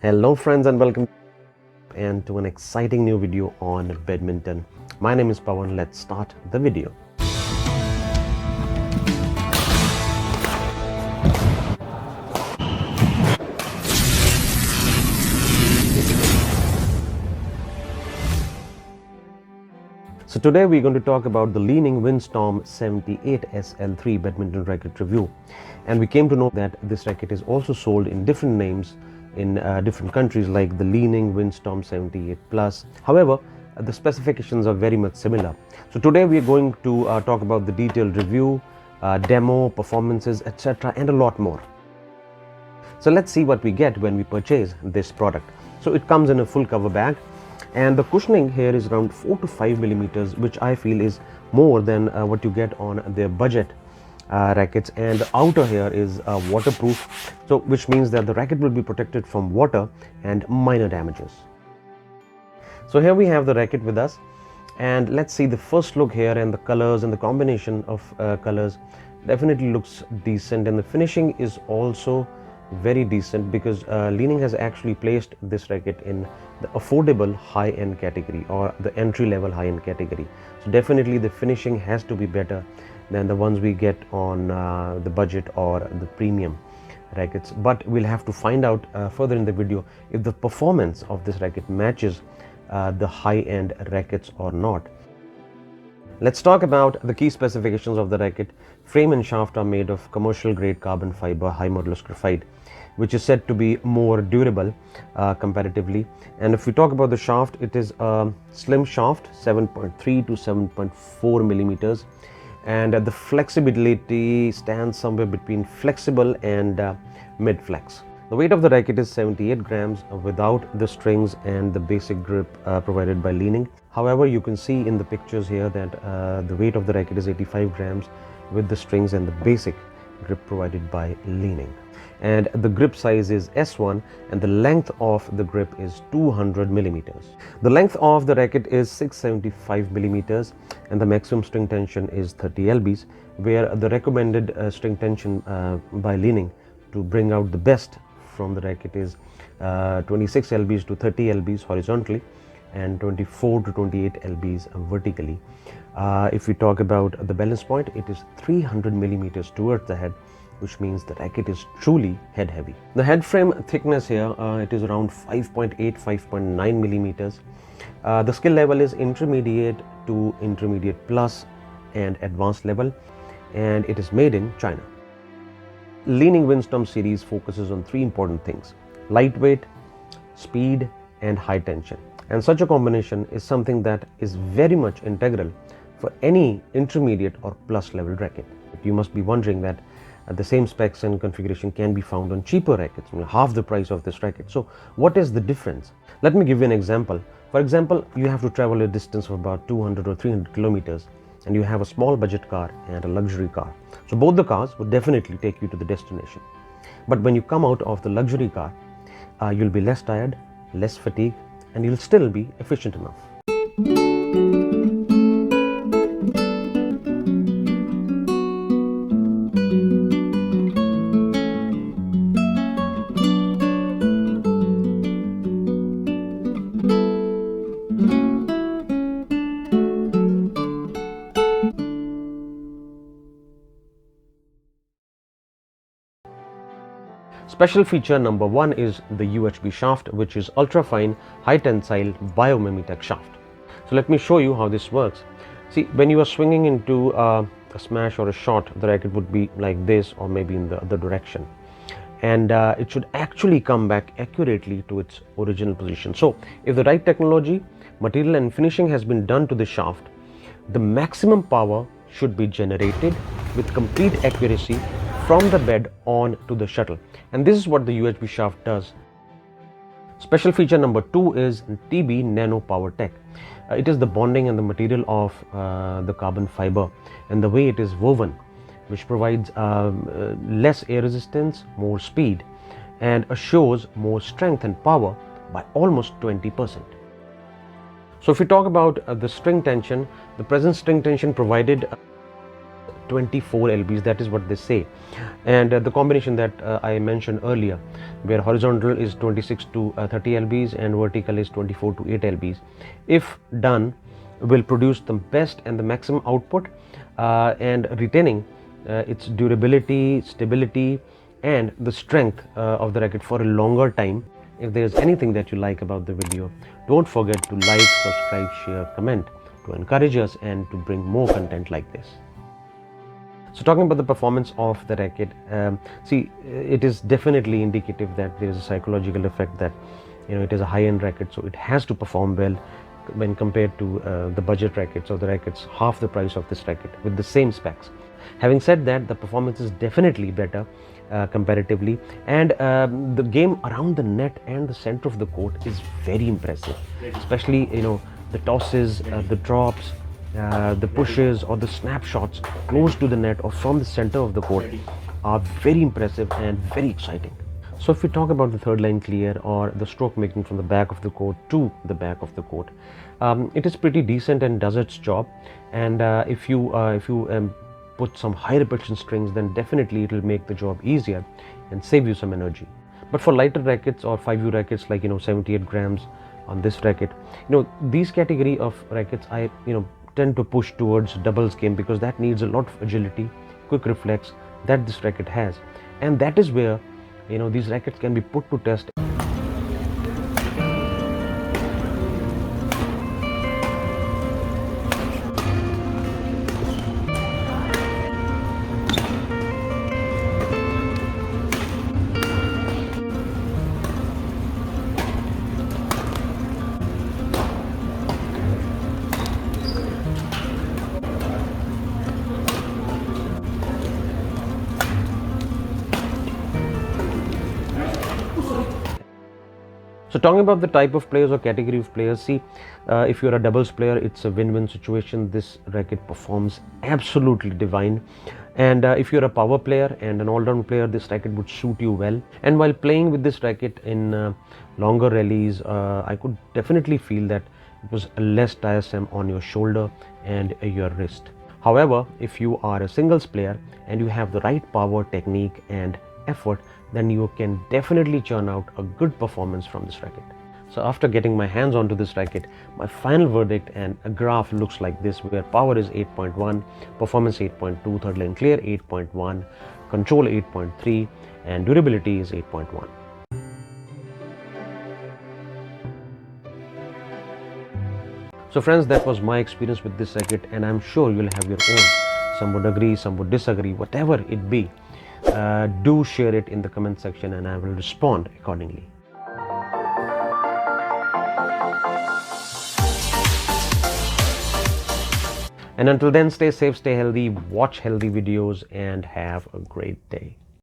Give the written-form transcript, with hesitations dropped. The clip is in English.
Hello friends and welcome and to an exciting new video on badminton. My name is Pawan. Let's start the video. So today we're going to talk about the Li-Ning Windstorm 78 SL3 badminton racket review, and we came to know that this racket is also sold in different names in different countries like the Li-Ning Windstorm 78 Plus. However, the specifications are very much similar. So today we are going to talk about the detailed review, demo, performances, etc. and a lot more. So let's see what we get when we purchase this product. So it comes in a full cover bag, and the cushioning here is around 4 to 5 millimeters, which I feel is more than what you get on their budget rackets. And the outer here is waterproof, so which means that the racket will be protected from water and minor damages. So here we have the racket with us, and let's see the first look here, and the colors and the combination of colors definitely looks decent, and the finishing is also very decent because Li-Ning has actually placed this racket in the affordable high-end category or the entry-level high-end category. So definitely the finishing has to be better than the ones we get on the budget or the premium rackets. But we'll have to find out further in the video if the performance of this racket matches the high-end rackets or not. Let's talk about the key specifications of the racket. Frame and shaft are made of commercial grade carbon fiber high modulus graphite, which is said to be more durable comparatively. And if we talk about the shaft, it is a slim shaft, 7.3 to 7.4 millimeters, and the flexibility stands somewhere between flexible and mid flex. The weight of the racket is 78 grams without the strings and the basic grip provided by Li-Ning. However, you can see in the pictures here that the weight of the racket is 85 grams with the strings and the basic grip provided by Li-Ning. And the grip size is S1, and the length of the grip is 200 millimeters. The length of the racket is 675 millimeters, and the maximum string tension is 30 lbs, where the recommended string tension by Li-Ning to bring out the best from the racket is 26 lbs to 30 lbs horizontally and 24 to 28 lbs vertically. If we talk about the balance point, it is 300 millimeters towards the head, which means the racket is truly head heavy. The head frame thickness here, it is around 5.8, 5.9 millimeters. The skill level is intermediate to intermediate plus and advanced level, and it is made in China. Li-Ning Windstorm series focuses on three important things: lightweight, speed and high tension. And such a combination is something that is very much integral for any intermediate or plus level racket. You must be wondering that the same specs and configuration can be found on cheaper rackets, half the price of this racket. So what is the difference? Let me give you an example. For example, you have to travel a distance of about 200 or 300 kilometers, and you have a small budget car and a luxury car. So both the cars would definitely take you to the destination. But when you come out of the luxury car, you'll be less tired, less fatigued, and you'll still be efficient enough. Special feature number one is the UHB shaft, which is ultra fine high tensile biomimetic shaft. So let me show you how this works. See, when you are swinging into a smash or a shot, the racket would be like this or maybe in the other direction, and it should actually come back accurately to its original position. So if the right technology, material and finishing has been done to the shaft, the maximum power should be generated with complete accuracy from the bed on to the shuttle, and this is what the UHB shaft does. Special feature number two is TB Nano Power Tech. It is the bonding and the material of the carbon fiber and the way it is woven, which provides less air resistance, more speed, and assures more strength and power by almost 20%. So if we talk about the string tension, the present string tension provided 24 lbs, that is what they say. And the combination that I mentioned earlier, where horizontal is 26 to 30 lbs and vertical is 24 to 8 lbs, if done, will produce the best and the maximum output, and retaining its durability, stability, and the strength of the racket for a longer time. If there is anything that you like about the video, don't forget to like, subscribe, share, comment to encourage us and to bring more content like this. So talking about the performance of the racket, see, it is definitely indicative that there is a psychological effect that, you know, it is a high-end racket, so it has to perform well when compared to the budget rackets or the rackets half the price of this racket with the same specs. Having said that, the performance is definitely better comparatively, and the game around the net and the center of the court is very impressive, especially, you know, the tosses, the drops, the pushes or the snapshots close to the net or from the center of the court are very impressive and very exciting. So if we talk about the third line clear or the stroke making from the back of the court to the back of the court, it is pretty decent and does its job. And if you put some high repetition strings, then definitely it will make the job easier and save you some energy. But for lighter rackets or 5U rackets, like, you know, 78 grams on this racket, you know, these category of rackets I, you know, tend to push towards doubles game, because that needs a lot of agility, quick reflex that this racket has, and that is where, you know, these rackets can be put to test. So talking about the type of players or category of players, see, if you're a doubles player, it's a win-win situation. This racket performs absolutely divine. And if you're a power player and an all-round player, this racket would suit you well. And while playing with this racket in longer rallies, I could definitely feel that it was less tiresome on your shoulder and your wrist. However, if you are a singles player and you have the right power, technique, and effort, then you can definitely churn out a good performance from this racket. So after getting my hands onto this racket, my final verdict and a graph looks like this, where power is 8.1, performance 8.2, third line clear 8.1, control 8.3, and durability is 8.1. So friends, that was my experience with this racket, and I'm sure you'll have your own. Some would agree, some would disagree, whatever it be. Do share it in the comment section and I will respond accordingly. And until then, stay safe, stay healthy, watch healthy videos, and have a great day.